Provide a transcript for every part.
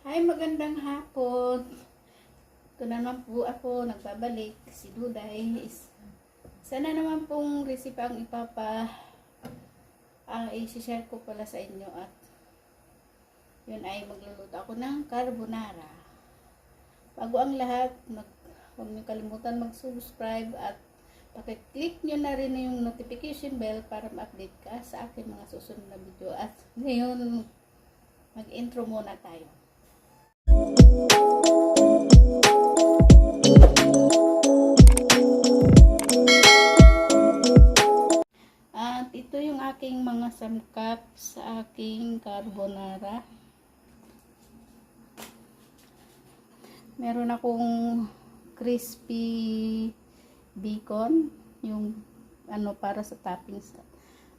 Hi, magandang hapon. Ito na naman po ako, nagbabalik. Si Duday is sana naman pong recipe ang i-share ko pala sa inyo at yun ay magluluto ako ng carbonara. Bago ang lahat, huwag niyo kalimutan mag-subscribe at pakiclick nyo na rin yung notification bell para ma-update ka sa aking mga susunod na video. At ngayon, mag-intro muna tayo. At ito yung aking mga sangkap sa aking carbonara. Meron akong crispy bacon, yung para sa toppings.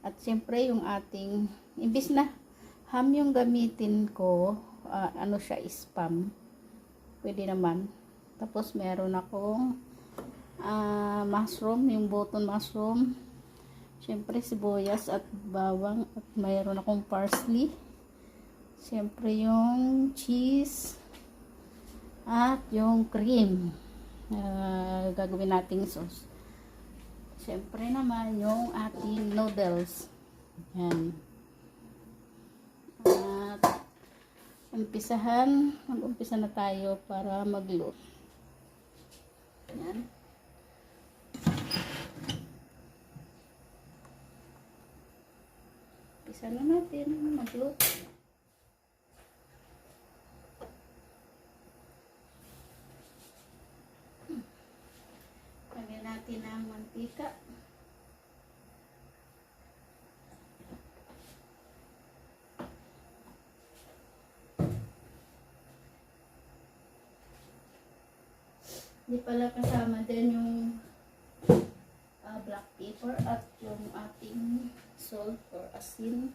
At syempre yung ating, imbis na ham yung gamitin ko, siya spam. Pwede naman. Tapos meron akong mushroom, yung button mushroom. Syempre sibuyas at bawang at mayroon akong parsley. Syempre yung cheese at yung cream. Gagawin nating sauce. Syempre naman yung ating noodles. Yan. At mag-umpisa na tayo para magluto. Yan. Umpisa na natin magluto. Lagyan natin ang mantika. Hindi pala kasama din yung black pepper at yung ating salt or asin.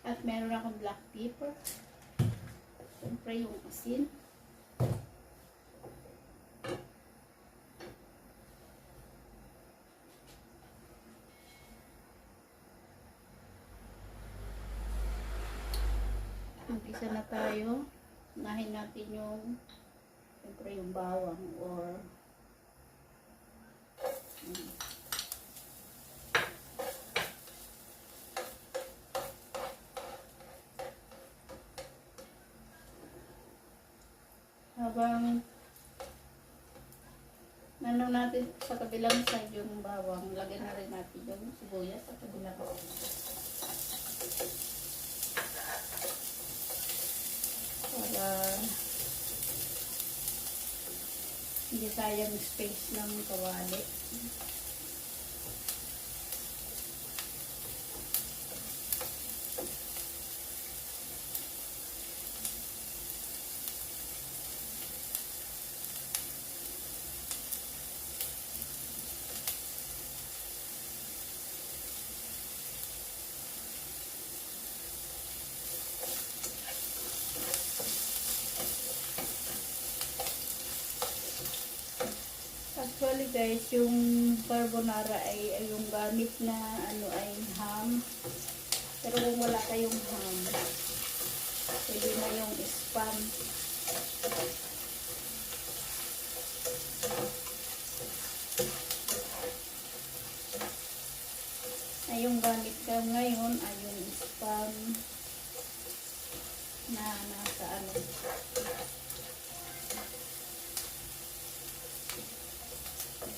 At meron akong black pepper. Siyempre yung asin. Umpisa na tayo. Unahin natin yung siyempre yung bawang or habang natin sa kabilang side yung bawang, lagyan na rin natin yung sibuyas sa kabilang side. Para hindi sayang space ng kawali. Actually guys, yung carbonara ay yung gamit na ay ham. Pero kung wala kayong ham, pwede na yung spam. Ay yung gamit ka ngayon ay yung spam na nasa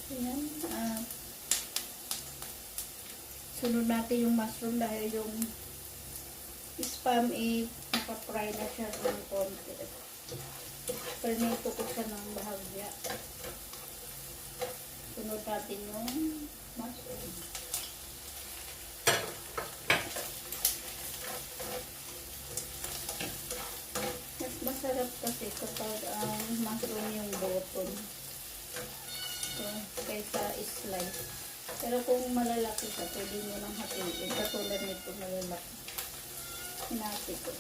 Ayan. Sunod natin yung mushroom dahil yung spam nakapry na siya ng konti. Pernito ko siya ng bahagya. Sunod natin yung mushroom. Mas masarap kasi kapag ang mushroom yung button. Kaysa slice. Pero kung malalaki ka, pwede nyo nang hatiin. Katulad nito malalaki. Hinati ko.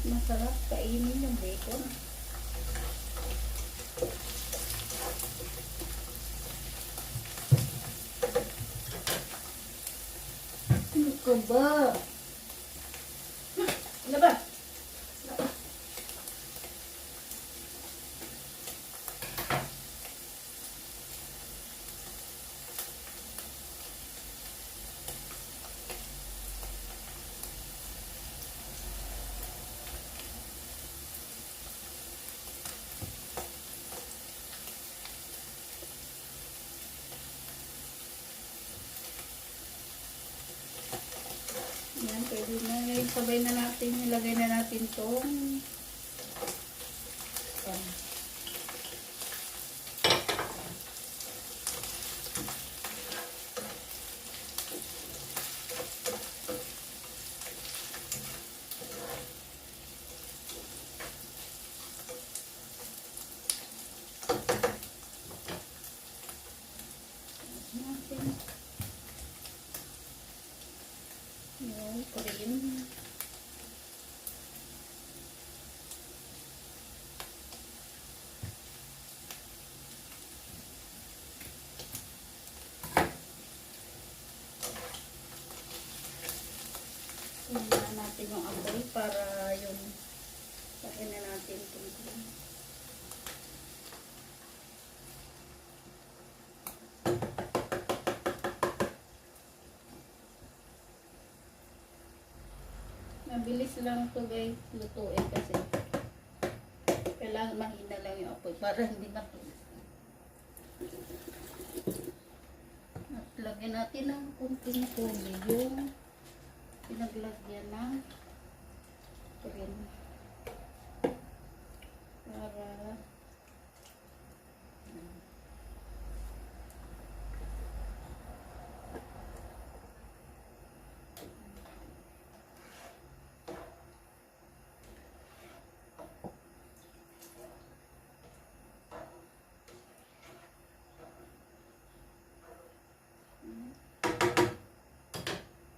Masarap kainin yung bacon. Ano ka ba? Ano ba? Yan, pwede na. Ngayon, sabay na natin. Ilagay na natin itong natin. Yung cream. Tingnan natin yung apoy para yung lagyan na natin itong cream. Mabilis lang ito guys lutuin kasi kailangan mahina lang yung apoy para hindi mahina. At lagyan natin ng kunting tubig yung pinaglagyan ng cream para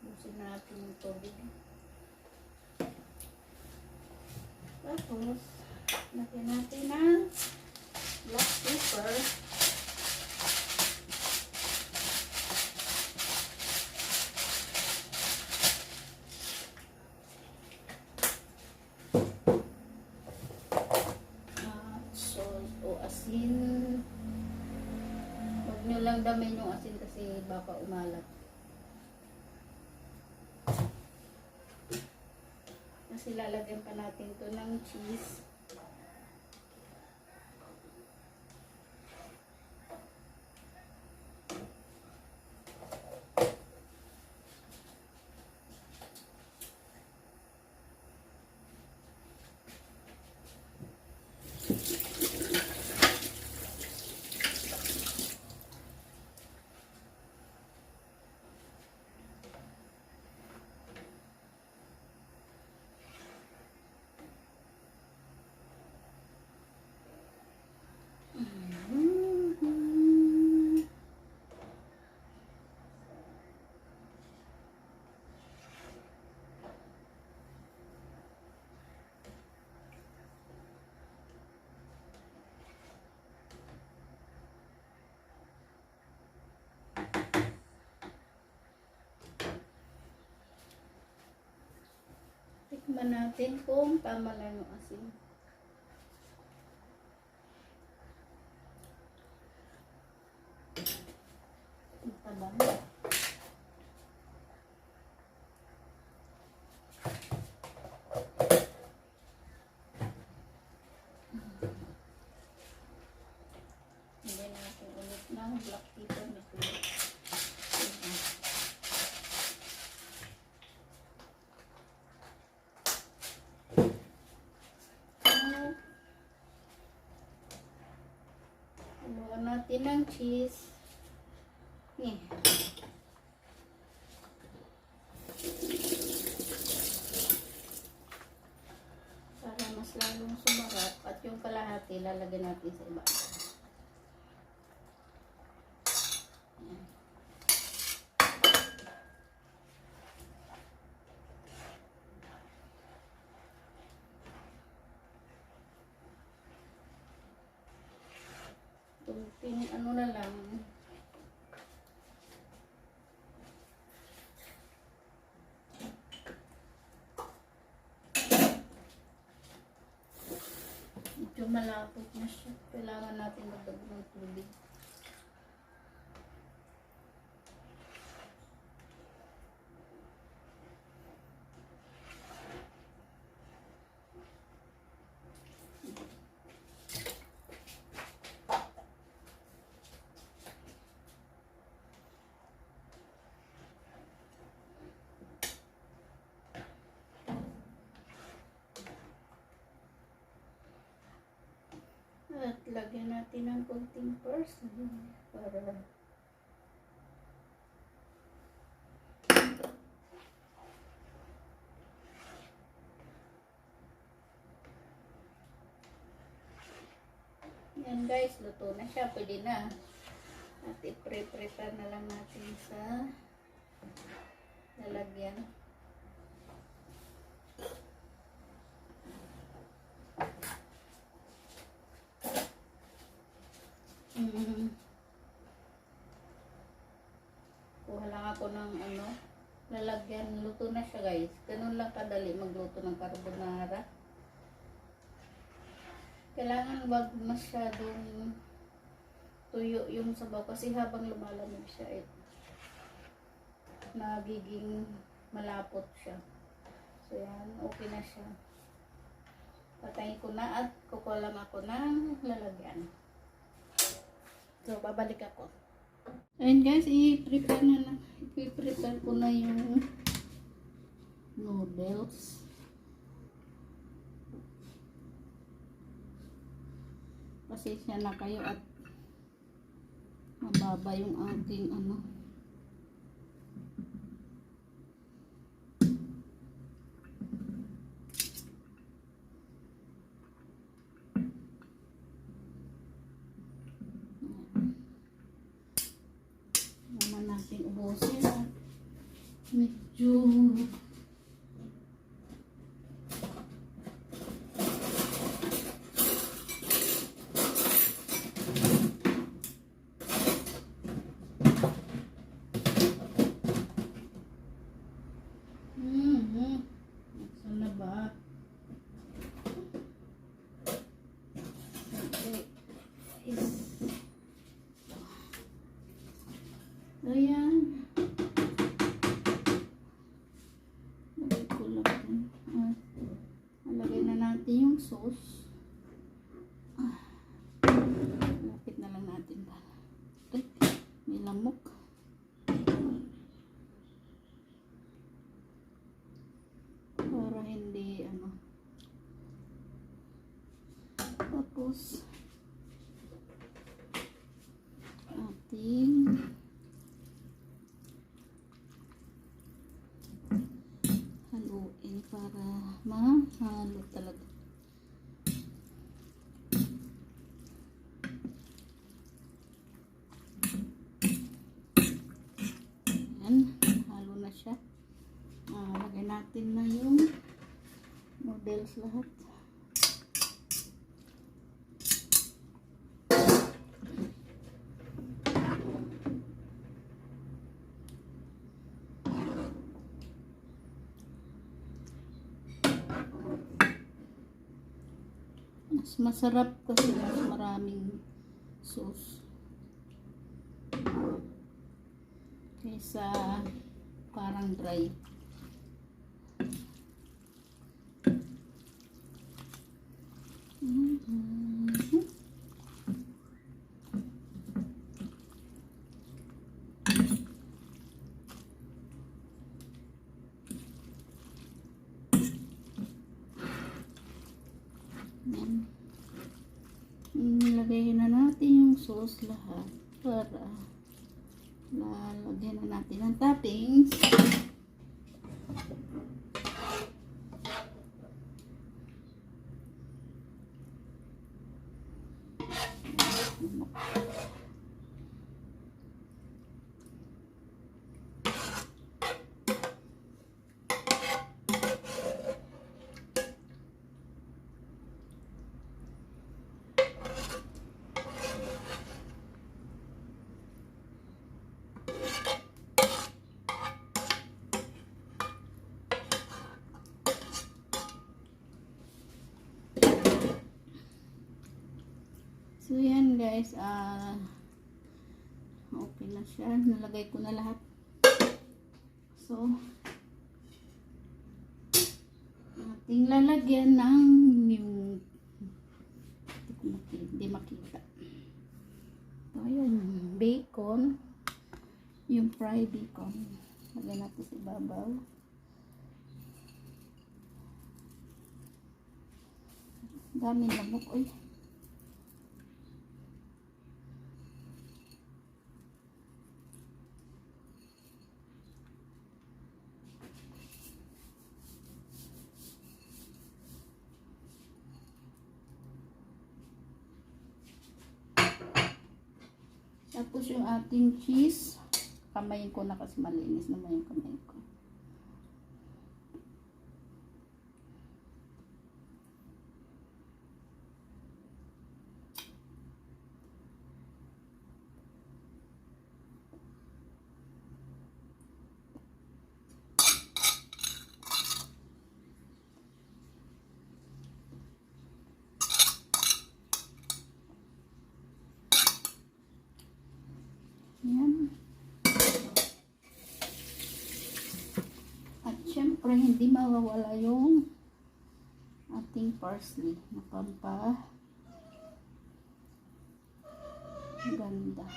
busin natin yung tubig. Tapos, lagyan natin ng black pepper. Salt o asin. Huwag nyo lang damin yung asin kasi baka umalat. Kasi lalagyan pa natin to ng cheese. Tikman natin kung tama lang yung asin. Ang tabang. Hindi natin ulit ng black pepper na tuloy. Haluan natin ng cheese. Para mas lalong sumarap at yung kalahati lalagyan natin sa iba. ano na lang. Medyo malapot na siya. Kailangan natin magdagdag ng tubig. At lagyan natin ng konting parsley para yan guys, luto na siya, pwede na. At i-prepare na lang natin sa lalagyan. Kuha lang ako ng lalagyan. Luto na siya guys. Ganun lang kadali magluto ng carbonara. Kailangan wag masyadong tuyo yung sabaw kasi habang lumalamig siya nagiging malapot siya. So yan, okay na siya. Patayin ko na at kukuha lang ako ng lalagyan. So, babalik ako. Ayun guys, i-prepare ko na yung noodles. Pasensya na kayo at mababa yung aking natin ubusin at medyo saan na ba? Ayan. Lagay ko lang din. Lagay na natin yung sauce. Lapit na lang natin ba? May lamok. Para hindi Tapos ating haluin para mahalo talaga. Ayan, halo na siya. Lagay natin na yung noodles lahat. Mas masarap kasi mas maraming sauce kaysa parang dry. Nilagay na natin yung sauce lahat para lalagyan na natin ang toppings. guys, okay na siya. Nalagay ko na lahat. So, ating lalagyan ng yung hindi makita. So, ayun, bacon. Yung fried bacon. Lagyan natin sa ibabaw. Daming lamok. Uy. Tapos yung ating cheese, kamayin ko na kasi malinis naman yung kamay ko. Yan. At syempre, hindi mawawala yung ating parsley na ganda.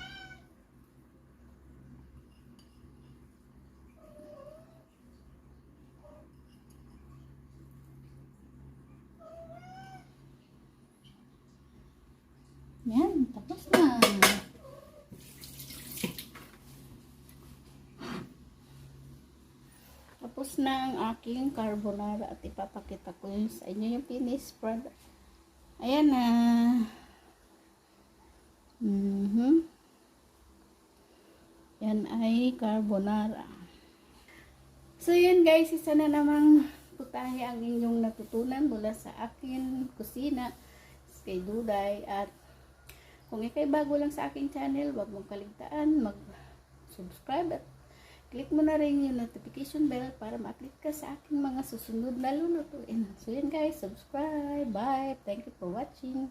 Yan, tapos na. Tapos na ang aking carbonara at ipapakita ko yun sa inyo yung finished product. Ayan na. Yan ay carbonara. So yun guys, isa na namang putahe ang inyong natutunan mula sa akin kusina, kay Duday. At kung ikay bago lang sa aking channel, huwag mong kaligtaan mag-subscribe at click mo na rin yung notification bell para ma-click ka sa aking mga susunod na lulutuin. So yun guys, subscribe. Bye. Thank you for watching.